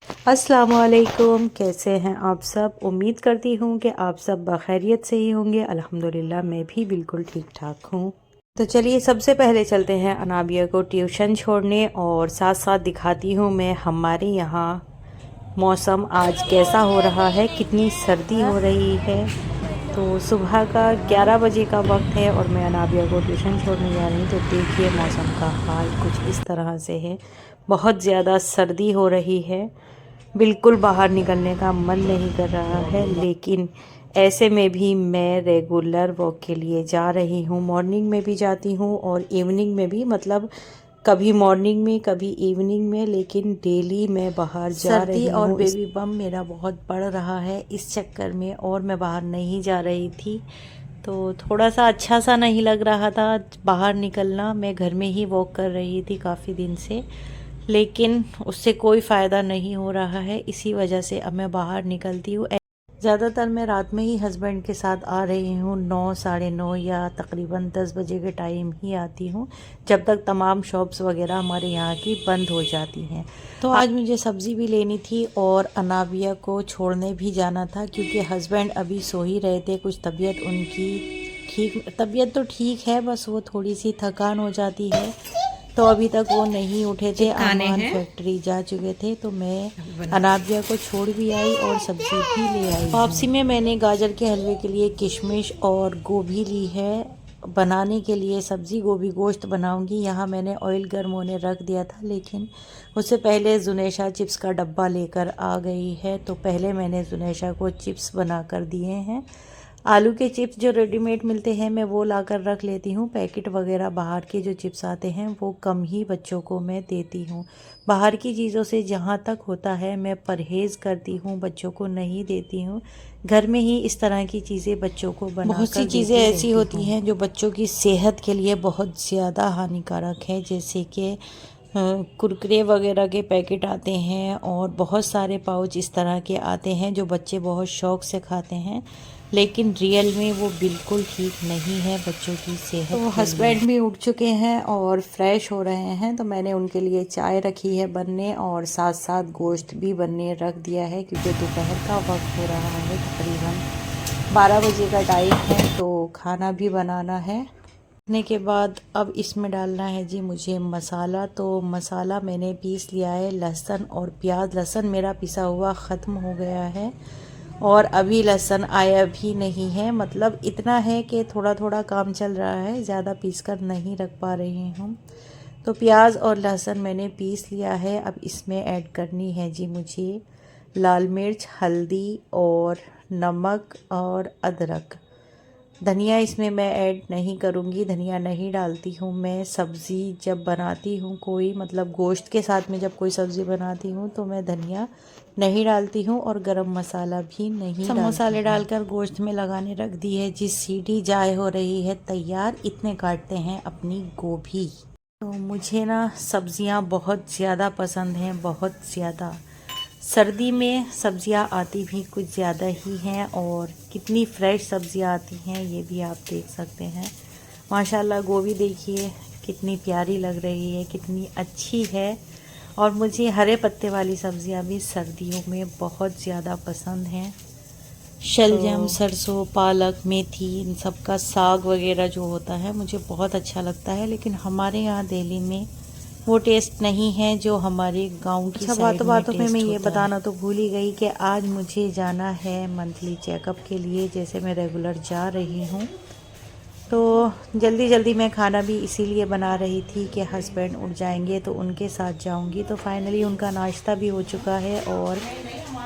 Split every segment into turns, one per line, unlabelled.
अस्सलामुअलैकुम, कैसे हैं आप सब। उम्मीद करती हूँ कि आप सब बखैरियत से ही होंगे। अल्हम्दुलिल्लाह मैं भी बिल्कुल ठीक ठाक हूँ। तो चलिए सबसे पहले चलते हैं अनाबिया को ट्यूशन छोड़ने और साथ साथ दिखाती हूँ मैं हमारे यहाँ मौसम आज कैसा हो रहा है, कितनी सर्दी हो रही है। तो सुबह का 11 बजे का वक्त है और मैं अनाबिया को ट्यूशन छोड़ने जा रही हूँ। तो देखिए मौसम का हाल कुछ इस तरह से है, बहुत ज़्यादा सर्दी हो रही है, बिल्कुल बाहर निकलने का मन नहीं कर रहा है। लेकिन ऐसे में भी मैं रेगुलर वॉक के लिए जा रही हूँ। मॉर्निंग में भी जाती हूँ और इवनिंग में भी, मतलब कभी मॉर्निंग में कभी इवनिंग में, लेकिन डेली मैं बाहर जा रही हूँ। और बेबी बम मेरा बहुत बढ़ रहा है इस चक्कर में, और मैं बाहर नहीं जा रही थी तो थोड़ा सा अच्छा सा नहीं लग रहा था बाहर निकलना। मैं घर में ही वॉक कर रही थी काफ़ी दिन से, लेकिन उससे कोई फ़ायदा नहीं हो रहा है। इसी वजह से अब मैं बाहर निकलती हूँ। ज़्यादातर मैं रात में ही हस्बैंड के साथ आ रही हूँ, 9 साढ़े 9 या तकरीबन 10 बजे के टाइम ही आती हूँ, जब तक तमाम शॉप्स वगैरह हमारे यहाँ की बंद हो जाती हैं। तो आज मुझे सब्ज़ी भी लेनी थी और अनाबिया को छोड़ने भी जाना था, क्योंकि हस्बैंड अभी सो ही रहे थे। कुछ तबीयत उनकी तबीयत तो ठीक है, बस वो थोड़ी सी थकान हो जाती है, तो अभी तक वो नहीं उठे थे। अमान फैक्ट्री जा चुके थे, तो मैं अनाबिया को छोड़ भी आई और सब्ज़ी भी ले आई। वापसी में मैंने गाजर के हलवे के लिए किशमिश और गोभी ली है बनाने के लिए। सब्ज़ी गोभी गोश्त बनाऊंगी। यहाँ मैंने ऑयल गर्म होने रख दिया था, लेकिन उससे पहले जुनेशा चिप्स का डब्बा लेकर आ गई है, तो पहले मैंने जुनेशा को चिप्स बना कर दिए हैं। आलू के चिप्स जो रेडीमेड मिलते हैं मैं वो लाकर रख लेती हूँ। पैकेट वगैरह बाहर के जो चिप्स आते हैं वो कम ही बच्चों को मैं देती हूँ। बाहर की चीज़ों से जहाँ तक होता है मैं परहेज़ करती हूँ, बच्चों को नहीं देती हूँ। घर में ही इस तरह की चीज़ें बच्चों को बना बहुत सी चीज़ें ऐसी होती हैं जो बच्चों की सेहत के लिए बहुत ज़्यादा हानिकारक है, जैसे कि कुरकुरे वगैरह के पैकेट आते हैं और बहुत सारे पाउच इस तरह के आते हैं जो बच्चे बहुत शौक़ से खाते हैं, लेकिन रियल में वो बिल्कुल ठीक नहीं है बच्चों की सेहत। तो हस्बैंड भी उठ चुके हैं और फ्रेश हो रहे हैं, तो मैंने उनके लिए चाय रखी है बनने और साथ साथ गोश्त भी बनने रख दिया है, क्योंकि दोपहर का वक्त हो रहा है, तकरीबन 12 बजे का टाइम है, तो खाना भी बनाना है। ने के बाद अब इसमें डालना है जी मुझे मसाला। तो मसाला मैंने पीस लिया है, लहसुन और प्याज। लहसुन मेरा पिसा हुआ ख़त्म हो गया है और अभी लहसुन आया भी नहीं है, मतलब इतना है कि थोड़ा थोड़ा काम चल रहा है, ज़्यादा पीस कर नहीं रख पा रही हूँ। तो प्याज और लहसुन मैंने पीस लिया है। अब इसमें ऐड करनी है जी मुझे लाल मिर्च, हल्दी और नमक और अदरक। धनिया इसमें मैं ऐड नहीं करूँगी, धनिया नहीं डालती हूँ मैं। सब्ज़ी जब बनाती हूँ कोई, मतलब गोश्त के साथ में जब कोई सब्ज़ी बनाती हूँ तो मैं धनिया नहीं डालती हूँ और गरम मसाला भी नहीं। सब मसाले डालकर गोश्त में लगाने रख दी है। जिस सीटी जाए हो रही है तैयार, इतने काटते हैं अपनी गोभी। तो मुझे ना सब्ज़ियाँ बहुत ज़्यादा पसंद हैं, बहुत ज़्यादा। सर्दी में सब्ज़ियाँ आती भी कुछ ज़्यादा ही हैं और कितनी फ़्रेश सब्ज़ियाँ आती हैं ये भी आप देख सकते हैं। माशाल्लाह गोभी देखिए कितनी प्यारी लग रही है, कितनी अच्छी है। और मुझे हरे पत्ते वाली सब्ज़ियाँ भी सर्दियों में बहुत ज़्यादा पसंद हैं। शलजम, सरसों, पालक, मेथी, इन सब का साग वगैरह जो होता है मुझे बहुत अच्छा लगता है, लेकिन हमारे यहाँ दिल्ली में वो टेस्ट नहीं है जो हमारे गांव की साइड में। बातों में मैं ये बताना तो भूल ही गई कि आज मुझे जाना है मंथली चेकअप के लिए, जैसे मैं रेगुलर जा रही हूँ। तो जल्दी जल्दी मैं खाना भी इसीलिए बना रही थी कि हस्बैंड उठ जाएंगे तो उनके साथ जाऊंगी। तो फाइनली उनका नाश्ता भी हो चुका है और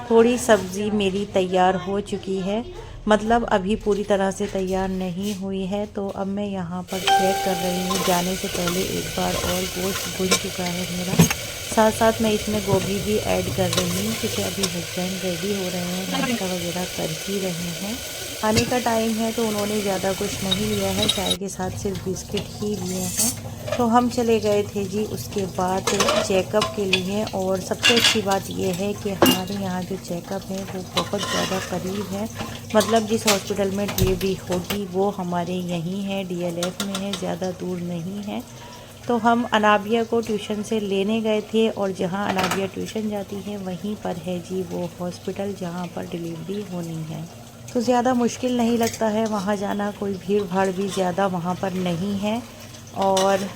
थोड़ी सब्ज़ी मेरी तैयार हो चुकी है, मतलब अभी पूरी तरह से तैयार नहीं हुई है। तो अब मैं यहाँ पर चेक कर रही हूँ जाने से पहले एक बार, और गोश्त भुन चुका है मेरा। साथ साथ मैं इसमें गोभी भी ऐड कर रही हूँ, क्योंकि अभी हस्बैंड रेडी हो रहे हैं, नाश्ता वगैरह कर ही रहे हैं। आने का टाइम है तो उन्होंने ज़्यादा कुछ नहीं लिया है, चाय के साथ सिर्फ बिस्किट ही लिए हैं। तो हम चले गए थे जी उसके बाद चेकअप के लिए। और सबसे अच्छी बात यह है कि हमारे यहाँ जो चेकअप है वो बहुत ज़्यादा करीब है, मतलब जिस हॉस्पिटल में डिलीवरी होगी वो हमारे यहीं है, DLF में है, ज़्यादा दूर नहीं है। तो हम अनाबिया को ट्यूशन से लेने गए थे और जहाँ अनाबिया ट्यूशन जाती है वहीं पर है जी वो हॉस्पिटल जहाँ पर डिलीवरी होनी है। तो ज़्यादा मुश्किल नहीं लगता है वहाँ जाना, कोई भीड़ भाड़ भी ज़्यादा वहाँ पर नहीं है। और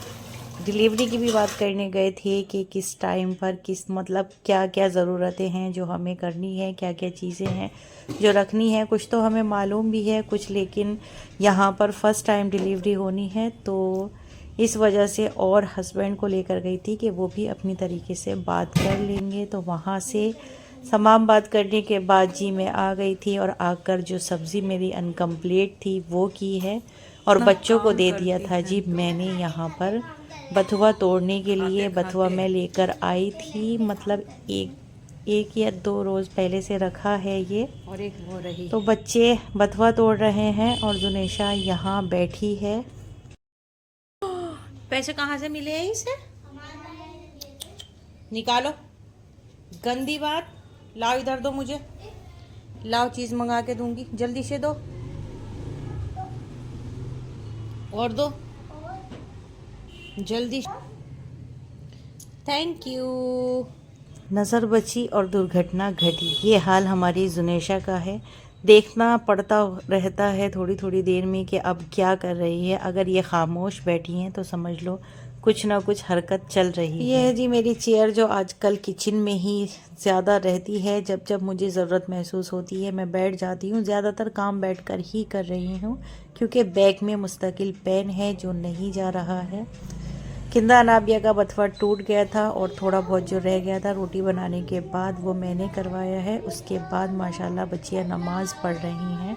डिलीवरी की भी बात करने गए थे कि किस टाइम पर किस मतलब क्या क्या ज़रूरतें हैं जो हमें करनी है, क्या क्या चीज़ें हैं जो रखनी है। कुछ तो हमें मालूम भी है कुछ, लेकिन यहाँ पर फ़र्स्ट टाइम डिलीवरी होनी है तो इस वजह से और हस्बैंड को लेकर गई थी कि वो भी अपनी तरीके से बात कर लेंगे। तो वहाँ से तमाम बात करने के बाद जी मैं आ गई थी और आकर जो सब्ज़ी मेरी अनकम्प्लीट थी वो की है और बच्चों को दे दिया था जी मैंने यहाँ पर बथुआ तोड़ने के लिए। बथुआ मैं लेकर आई थी, मतलब एक या 2 रोज़ पहले से रखा है ये, और एक वो रही। तो बच्चे बथुआ तोड़ रहे हैं और जुनेशा यहाँ बैठी है। पैसे कहाँ से मिले हैं इसे? निकालो, गंदी बात। लाओ इधर दो मुझे, लाओ चीज़ मंगा के दूंगी, जल्दी से दो और दो जल्दी। Thank you. नज़र बची और दुर्घटना घटी, ये हाल हमारी जुनेशा का है। देखना पड़ता रहता है थोड़ी थोड़ी देर में कि अब क्या कर रही है। अगर ये खामोश बैठी हैं तो समझ लो कुछ ना कुछ हरकत चल रही है। ये है जी मेरी चेयर जो आजकल किचन में ही ज़्यादा रहती है। जब जब मुझे ज़रूरत महसूस होती है मैं बैठ जाती हूँ। ज़्यादातर काम बैठकर ही कर रही हूँ क्योंकि बैग में मुस्तकिल पेन है जो नहीं जा रहा है। किंदा अनाबिया का बथवा टूट गया था और थोड़ा बहुत जो रह गया था रोटी बनाने के बाद वो मैंने करवाया है। उसके बाद माशाल्लाह बच्चियाँ नमाज़ पढ़ रही हैं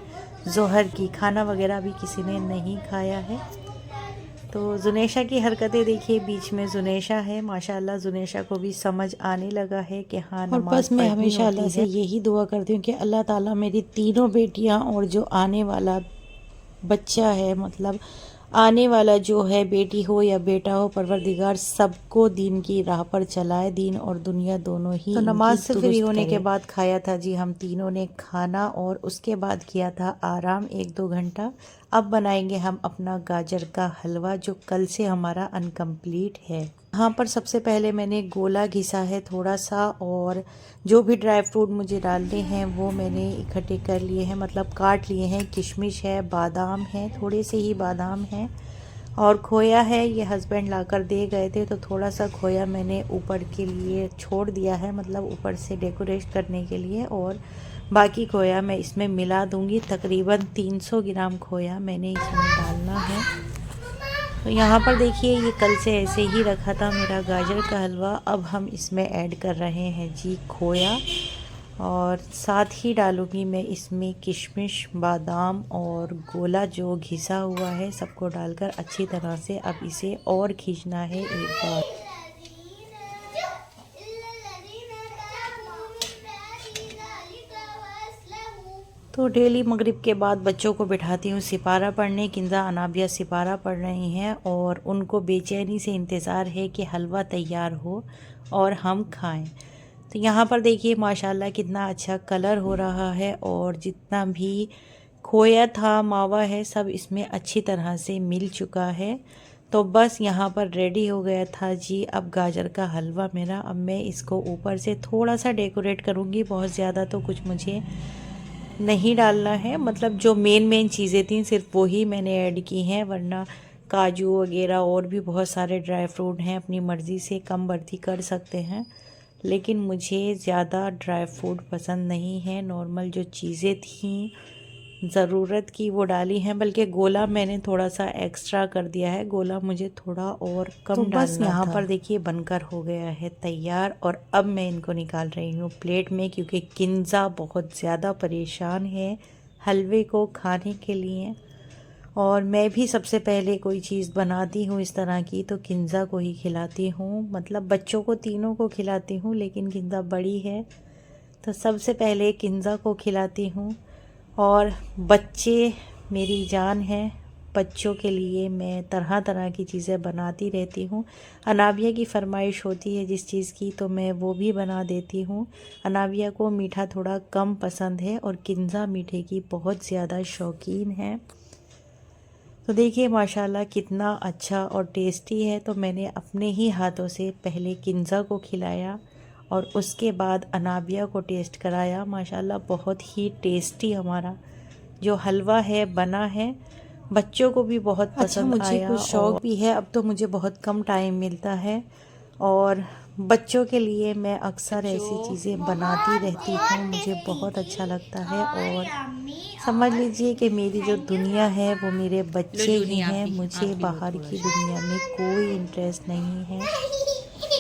ज़ोहर की। खाना वगैरह भी किसी ने नहीं खाया है। तो जुनेशा की हरकतें देखिए, बीच में जुनेशा है। माशाल्लाह जुनेशा को भी समझ आने लगा है कि हाँ नमाज़ पढ़नी होती है। मैं हमेशा अल्लाह से यही दुआ करती हूँ कि अल्लाह ताला मेरी तीनों बेटियाँ और जो आने वाला बच्चा है, मतलब आने वाला जो है बेटी हो या बेटा हो, परवरदिगार सबको दीन की राह पर चलाए, दीन और दुनिया दोनों ही। तो नमाज से फ्री होने के बाद खाया था जी हम तीनों ने खाना और उसके बाद किया था आराम 1-2 घंटा। अब बनाएंगे हम अपना गाजर का हलवा जो कल से हमारा अनकम्प्लीट है। यहाँ पर सबसे पहले मैंने गोला घिसा है थोड़ा सा, और जो भी ड्राई फ्रूट मुझे डालने हैं वो मैंने इकट्ठे कर लिए हैं, मतलब काट लिए हैं। किशमिश है, बादाम है, थोड़े से ही बादाम हैं और खोया है। ये हस्बैंड लाकर दे गए थे तो थोड़ा सा खोया मैंने ऊपर के लिए छोड़ दिया है, मतलब ऊपर से डेकोरेट करने के लिए। और बाकी खोया मैं इसमें मिला दूंगी। तकरीबन 300 ग्राम खोया मैंने इसमें डालना है। तो यहाँ पर देखिए ये कल से ऐसे ही रखा था मेरा गाजर का हलवा। अब हम इसमें ऐड कर रहे हैं जी खोया, और साथ ही डालूंगी मैं इसमें किशमिश, बादाम और गोला जो घिसा हुआ है, सबको डालकर अच्छी तरह से अब इसे और खींचना है एक बार। तो डेली मगरिब के बाद बच्चों को बिठाती हूँ सिपारा पढ़ने। किंजा अनाबिया सिपारा पढ़ रही हैं और उनको बेचैनी से इंतज़ार है कि हलवा तैयार हो और हम खाएं। तो यहाँ पर देखिए माशाल्लाह कितना अच्छा कलर हो रहा है, और जितना भी खोया था, मावा है, सब इसमें अच्छी तरह से मिल चुका है। तो बस यहाँ पर रेडी हो गया था जी अब गाजर का हलवा मेरा। अब मैं इसको ऊपर से थोड़ा सा डेकोरेट करूँगी, बहुत ज़्यादा तो कुछ मुझे नहीं डालना है, मतलब जो मेन चीज़ें थी सिर्फ वही मैंने ऐड की हैं, वरना काजू वगैरह और भी बहुत सारे ड्राई फ्रूट हैं, अपनी मर्ज़ी से कम बढ़ती कर सकते हैं। लेकिन मुझे ज़्यादा ड्राई फ्रूट पसंद नहीं है। नॉर्मल जो चीज़ें थी ज़रूरत की वो डाली हैं, बल्कि गोला मैंने थोड़ा सा एक्स्ट्रा कर दिया है। गोला मुझे थोड़ा और कम तो डालना बस यहाँ पर देखिए बनकर हो गया है तैयार। और अब मैं इनको निकाल रही हूँ प्लेट में, क्योंकि किंजा बहुत ज़्यादा परेशान है हलवे को खाने के लिए। और मैं भी सबसे पहले कोई चीज़ बनाती हूँ इस तरह की तो किंजा को ही खिलाती हूँ, मतलब बच्चों को तीनों को खिलाती हूँ, लेकिन किंजा बड़ी है तो सबसे पहले किंजा को खिलाती हूँ। और बच्चे मेरी जान है, बच्चों के लिए मैं तरह तरह की चीज़ें बनाती रहती हूँ। अनाबिया की फरमाइश होती है जिस चीज़ की तो मैं वो भी बना देती हूँ। अनाबिया को मीठा थोड़ा कम पसंद है और किंजा मीठे की बहुत ज़्यादा शौकीन है। तो देखिए माशाल्लाह कितना अच्छा और टेस्टी है। तो मैंने अपने ही हाथों से पहले किंज़ा को खिलाया और उसके बाद अनाबिया को टेस्ट कराया। माशाल्लाह बहुत ही टेस्टी हमारा जो हलवा है बना है, बच्चों को भी बहुत पसंद मुझे कुछ शौक़ भी है। अब तो मुझे बहुत कम टाइम मिलता है और बच्चों के लिए मैं अक्सर ऐसी चीज़ें बनाती रहती हूँ। मुझे बहुत अच्छा लगता है और समझ लीजिए कि मेरी जो दुनिया है वो मेरे बच्चे ही हैं। मुझे बाहर की दुनिया में कोई इंटरेस्ट नहीं है।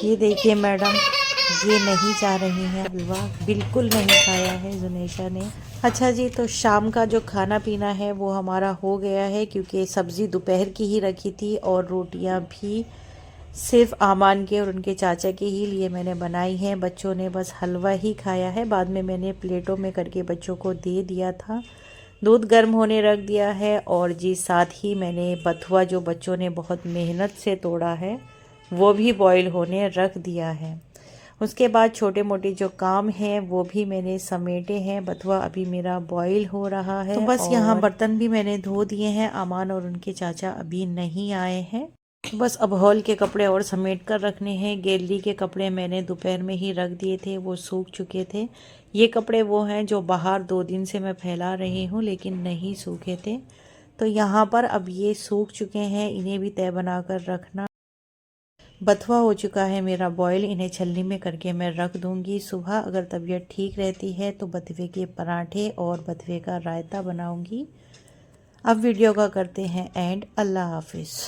ये देखिए मैडम, ये नहीं चाह रही हैं हलवा, बिल्कुल नहीं खाया है जुनेशा ने। अच्छा जी, तो शाम का जो खाना पीना है वो हमारा हो गया है, क्योंकि सब्ज़ी दोपहर की ही रखी थी और रोटियां भी सिर्फ आमान के और उनके चाचा के ही लिए मैंने बनाई हैं। बच्चों ने बस हलवा ही खाया है, बाद में मैंने प्लेटों में करके बच्चों को दे दिया था। दूध गर्म होने रख दिया है और जी साथ ही मैंने बथुआ जो बच्चों ने बहुत मेहनत से तोड़ा है वो भी बॉईल होने रख दिया है। उसके बाद छोटे मोटे जो काम हैं वो भी मैंने समेटे हैं। बथुआ अभी मेरा बॉईल हो रहा है। तो बस यहाँ बर्तन भी मैंने धो दिए हैं। अमान और उनके चाचा अभी नहीं आए हैं। बस अब हॉल के कपड़े और समेट कर रखने हैं। गैलरी के कपड़े मैंने दोपहर में ही रख दिए थे, वो सूख चुके थे। ये कपड़े वो हैं जो बाहर 2 दिन से मैं फैला रही हूँ लेकिन नहीं सूखे थे, तो यहाँ पर अब ये सूख चुके हैं। इन्हें भी तय बना कर रखना। बथुआ हो चुका है मेरा बॉयल, इन्हें छलनी में करके मैं रख दूंगी। सुबह अगर तबीयत ठीक रहती है तो बथुए के पराठे और बथुए का रायता बनाऊंगी। अब वीडियो का करते हैं एंड। अल्लाह हाफिज़।